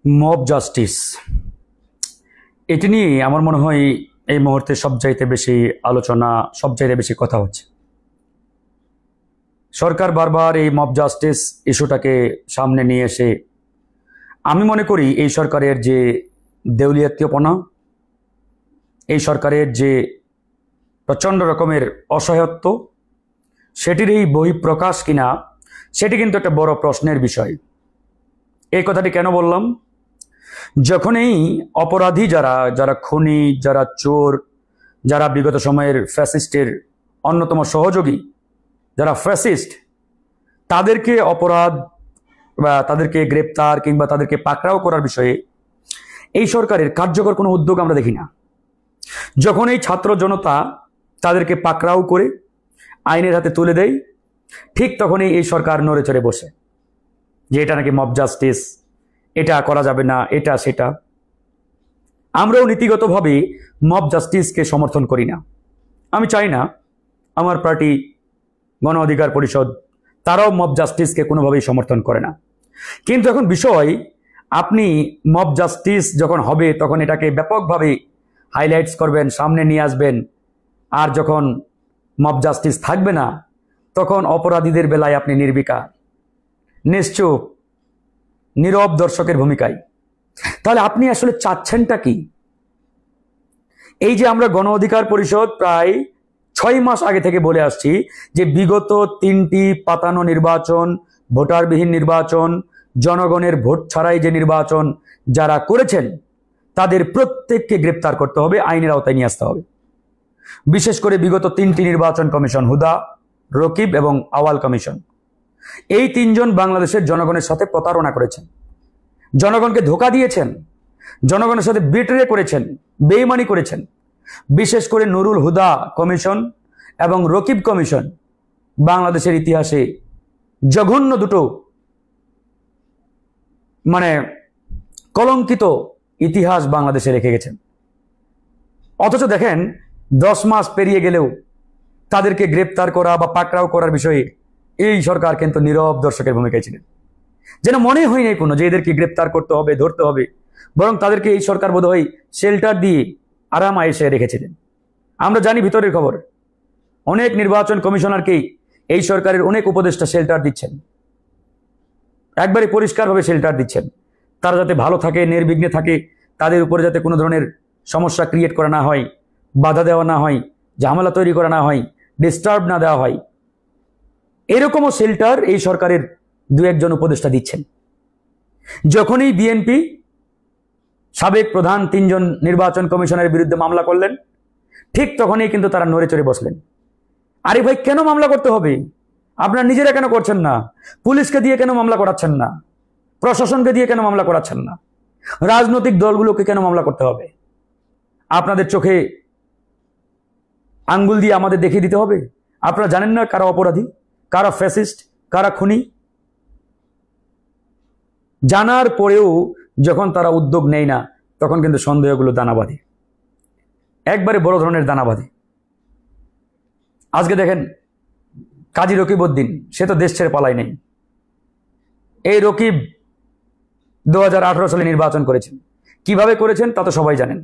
Mob justice, এটি নিয়ে আমার মনে হয় এই মুহূর্তে সবচাইতে বেশি আলোচনা, সবচাইতে বেশি কথা হচ্ছে। সরকার বারবার এই মব জাস্টিস ইস্যুটাকে সামনে নিয়ে এসে, আমি মনে করি এই সরকারের যে দেউলিয়াত্মপনা, এই সরকারের যে প্রচণ্ড রকমের অসহায়ত্ব, সেটির এই বহিঃপ্রকাশ কিনা সেটি কিন্তু একটা বড় প্রশ্নের বিষয়। এই কথাটি কেন বললাম? যখনই অপরাধী যারা যারা খুনি, যারা চোর, যারা বিগত সময়ের ফ্যাসিস্টের অন্যতম সহযোগী, যারা ফ্যাসিস্ট, তাদেরকে অপরাধ বা তাদেরকে গ্রেপ্তার কিংবা তাদেরকে পাকড়াও করার বিষয়ে এই সরকারের কার্যকর কোনো উদ্যোগ আমরা দেখি না। যখন এই ছাত্র জনতা তাদেরকে পাকড়াও করে আইনের হাতে তুলে দেয়, ঠিক তখনই এই সরকার নড়ে চড়ে বসে যে এটা নাকি মব জাস্টিস, এটা করা যাবে না, এটা সেটা। আমরাও নীতিগতভাবে মব জাস্টিসকে সমর্থন করি না। আমি চাই না আমার পার্টি গণ অধিকার পরিষদ তারাও মব জাস্টিসকে কোনোভাবেই সমর্থন করে না। কিন্তু এখন বিষয়, আপনি মব জাস্টিস যখন হবে তখন এটাকে ব্যাপকভাবে হাইলাইটস করবেন, সামনে নিয়ে আসবেন, আর যখন মব জাস্টিস থাকবে না তখন অপরাধীদের বেলায় আপনি নির্বিকার, নিশ্চুপ, নীরব দর্শকের ভূমিকায়। তাহলে আপনি আসলে চাচ্ছেনটা কি? এই যে আমরা গণ অধিকার পরিষদ প্রায় 6 মাস আগে থেকে বলে আসছি যে বিগত 3টি পাতানো নির্বাচন, ভোটারবিহীন নির্বাচন, জনগণের ভোট ছাড়াই যে নির্বাচন যারা করেছেন তাদের প্রত্যেককে গ্রেপ্তার করতে হবে, আইনের আওতায় নিয়ে আসতে হবে। বিশেষ করে বিগত 3টি নির্বাচন কমিশন, হুদা, রকিব এবং আওয়াল কমিশন, এই 3 জন বাংলাদেশের জনগণের সাথে প্রতারণা করেছেন, জনগণকে ধোঁকা দিয়েছেন, জনগণের সাথে বিট্রে করেছেন, বেইমানি করেছেন। বিশেষ করে নুরুল হুদা কমিশন এবং রকিব কমিশন বাংলাদেশের ইতিহাসে জঘন্য দুটো কলঙ্কিত ইতিহাস বাংলাদেশে রেখে গেছেন। অথচ দেখেন 10 মাস পেরিয়ে গেলেও তাদেরকে গ্রেপ্তার করা বা পাকড়াও করার বিষয়ে এই সরকার কিন্তু নীরব দর্শকের ভূমিকায় ছিলেন। যেন মনে হয় নাই কোনো যে এদেরকে গ্রেপ্তার করতে হবে, ধরতে হবে, বরং তাদেরকে এই সরকার বোধহয় শেল্টার দিয়ে আরাম আয়েশে রেখেছিলেন। আমরা জানি ভিতরের খবর, অনেক নির্বাচন কমিশনারকেই এই সরকারের অনেক উপদেষ্টা শেল্টার দিচ্ছেন, একবারে পরিষ্কারভাবে শেল্টার দিচ্ছেন, তারা যাতে ভালো থাকে, নির্বিঘ্নে থাকে, তাদের উপরে যাতে কোনো ধরনের সমস্যা ক্রিয়েট করা না হয়, বাধা দেওয়া না হয়, ঝামেলা তৈরি করা না হয়, ডিস্টার্ব না দেওয়া হয়, এরকমও শেল্টার এই সরকারের 2-1 জন উপদেষ্টা দিচ্ছেন। যখনই বিএনপি সাবেক প্রধান 3 জন নির্বাচন কমিশনের বিরুদ্ধে মামলা করলেন, ঠিক তখনই কিন্তু তারা নড়ে চড়ে বসলেন। আরে ভাই, কেন মামলা করতে হবে? আপনারা নিজেরা কেন করছেন না? পুলিশকে দিয়ে কেন মামলা করাচ্ছেন না? প্রশাসনকে দিয়ে কেন মামলা করাচ্ছেন না? রাজনৈতিক দলগুলোকে কেন মামলা করতে হবে? আপনাদের চোখে আঙ্গুল দিয়ে আমাদের দেখিয়ে দিতে হবে? আপনারা জানেন না কারা অপরাধী, কারা ফ্যাসিস্ট, কারা খুনি? জানার পরেও যখন তারা উদ্যোগ নেয় না, তখন কিন্তু সন্দেহগুলো দানা বাঁধে, একবারে বড় ধরনের দানা বাঁধে। আজকে দেখেন কাজী রকিবউদ্দিন, সে তো দেশ ছেড়ে পালায় নেই। এই রকিব 2018 সালে নির্বাচন করেছেন, কিভাবে করেছেন তা তো সবাই জানেন।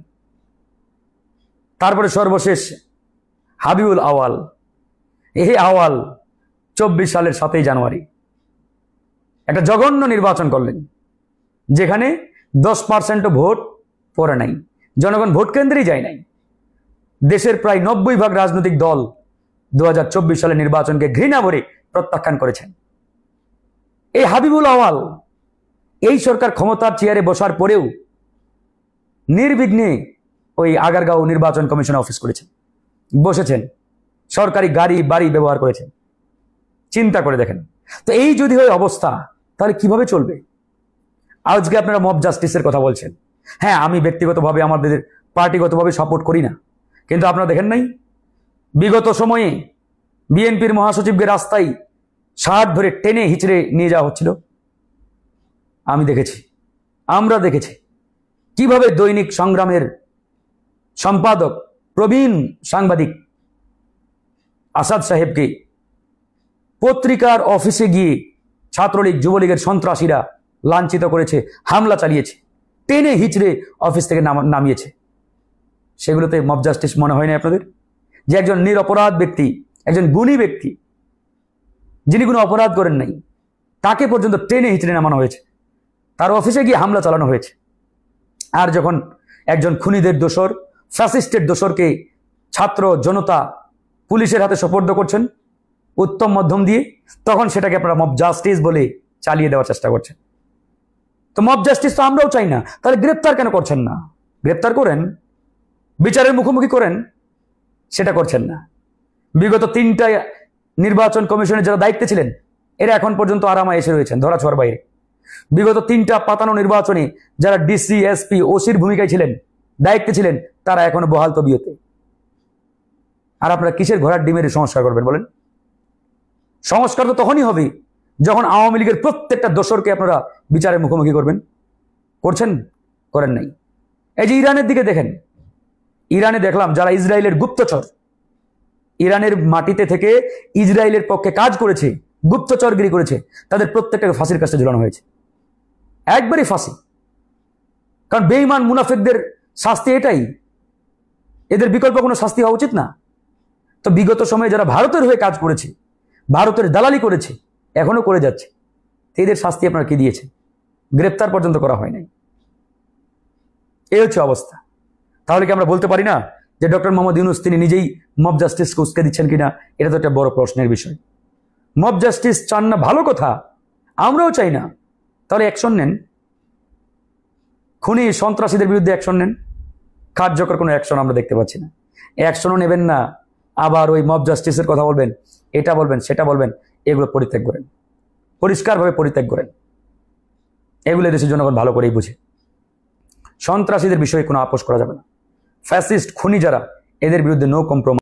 তারপরে সর্বশেষ হাবিবুল আওয়াল, এই আওয়াল 24 সালের 7ই জানুয়ারি একটা জঘন্য নির্বাচন করলেন, যেখানে 10% ভোট পড়ে নাই, জনগণ ভোট কেন্দ্রেই যায় নাই। দেশের প্রায় 90% রাজনৈতিক দল 2024 সালের নির্বাচনকে ঘৃণা ভরে প্রত্যাখ্যান করেছেন। এই হাবিবুল আওয়াল এই সরকার ক্ষমতার চেয়ারে বসার পরেও নির্বিঘ্নে ওই আগারগাঁও নির্বাচন কমিশনে অফিস করেছেন, বসেছেন, সরকারি গাড়ি বাড়ি ব্যবহার করেছেন। চিন্তা করে দেখেন তো, এই যদি হয় অবস্থা, তাহলে কিভাবে চলবে? আজকে আপনারা মব জাস্টিসের কথা বলছেন। হ্যাঁ, আমি ব্যক্তিগতভাবে, আমাদের পার্টিগতভাবে সাপোর্ট করি না, কিন্তু আপনারা দেখেন নাই বিগত সময়ে বিএনপির মহাসচিবকে রাস্তায় শার্ট ধরে টেনে হিচড়ে নিয়ে যাওয়া হচ্ছিল? আমি দেখেছি, আমরা দেখেছি কিভাবে দৈনিক সংগ্রামের সম্পাদক, প্রবীণ সাংবাদিক আসাদ সাহেবকে পত্রিকার অফিসে গিয়ে ছাত্রলীগ, যুবলীগের সন্ত্রাসীরা লাঞ্ছিত করেছে, হামলা চালিয়েছে। টেনে হিচড়ে অফিস থেকে নামিয়েছে, সেগুলোতে মব জাস্টিস মনে হয় না আপনাদের? যে একজন নিরপরাধ ব্যক্তি, একজন গুণী ব্যক্তি, যিনি কোনো অপরাধ করেন নাই, তাকে পর্যন্ত টেনে হিচড়ে নামানো হয়েছে, তার অফিসে গিয়ে হামলা চালানো হয়েছে। আর যখন একজন খুনিদের দোসর, ফ্যাসিস্টের দোসরকে ছাত্র জনতা পুলিশের হাতে সোপর্দ করছেন উত্তম মধ্যম দিয়ে, তখন সেটাকে আপনারা মব জাস্টিস বলে চালিয়ে দেওয়ার চেষ্টা করছেন। তো মব জাস্টিস তো আমরাও চাই না, তাহলে গ্রেপ্তার কেন করছেন না? গ্রেপ্তার করেন, বিচারের মুখোমুখি করেন, সেটা করছেন না। বিগত 3টা নির্বাচন কমিশনের যারা দায়িত্বে ছিলেন, এরা এখন পর্যন্ত আরামায় এসে রয়েছেন ধরাছোঁয়ার বাইরে। বিগত 3টা পাতানো নির্বাচনে যারা ডিসি, এসপি, ওসির ভূমিকায় ছিলেন, দায়িত্বে ছিলেন, তারা এখনো বহাল তবিয়তে। আর আপনারা কিসের ঘোড়ার ডিমের সংস্কার করবেন বলেন? সংস্কার তো তখনই হবে যখন আওয়ামী লীগের প্রত্যেকটা দোসরকে আপনারা বিচারের মুখোমুখি করবেন। করছেন? করেন নাই। এই যে ইরানের দিকে দেখেন, ইরানে দেখলাম যারা ইসরায়েলের গুপ্তচর, ইরানের মাটিতে থেকে ইসরায়েলের পক্ষে কাজ করেছে, গুপ্তচরগিরি করেছে, তাদের প্রত্যেকটাকে ফাঁসির কাছে ঝুলানো হয়েছে, একবারই ফাঁসি। কারণ বেঈমান মুনাফিকদের শাস্তি এটাই, এদের বিকল্প কোনো শাস্তি হওয়া উচিত না। তো বিগত সময়ে যারা ভারতের হয়ে কাজ করেছে, ভারতের দালালি করেছে, এখনো করে যাচ্ছে, এদের শাস্তি আপনারা কি দিয়েছে? গ্রেপ্তার পর্যন্ত করা হয় নাই। এই হচ্ছে অবস্থা। তাহলে কি আমরা বলতে পারি না যে ডক্টর মোহাম্মদ ইউনূস তিনি নিজেই মব জাস্টিসকে উস্কে দিচ্ছেন কিনা? এটা তো একটা বড় প্রশ্নের বিষয়। মব জাস্টিস চান না, ভালো কথা, আমরাও চাই না। তাহলে অ্যাকশন নেন, খুনি সন্ত্রাসীদের বিরুদ্ধে অ্যাকশন নেন। কার্যকর কোনো অ্যাকশন আমরা দেখতে পাচ্ছি না। অ্যাকশনও নেবেন না, আবার ওই মব জাস্টিসের কথা বলবেন, এটা বলবেন, সেটা বলবেন। এগুলো পরিত্যাগ করেন, পরিষ্কারভাবে পরিত্যাগ করেন। এগুলো দেশের জনগণ ভালো করেই বুঝে। সন্ত্রাসীদের বিষয়ে কোনো আপোষ করা যাবে না। ফ্যাসিস্ট খুনি যারা, এদের বিরুদ্ধে নো কম্প্রোমাইজ।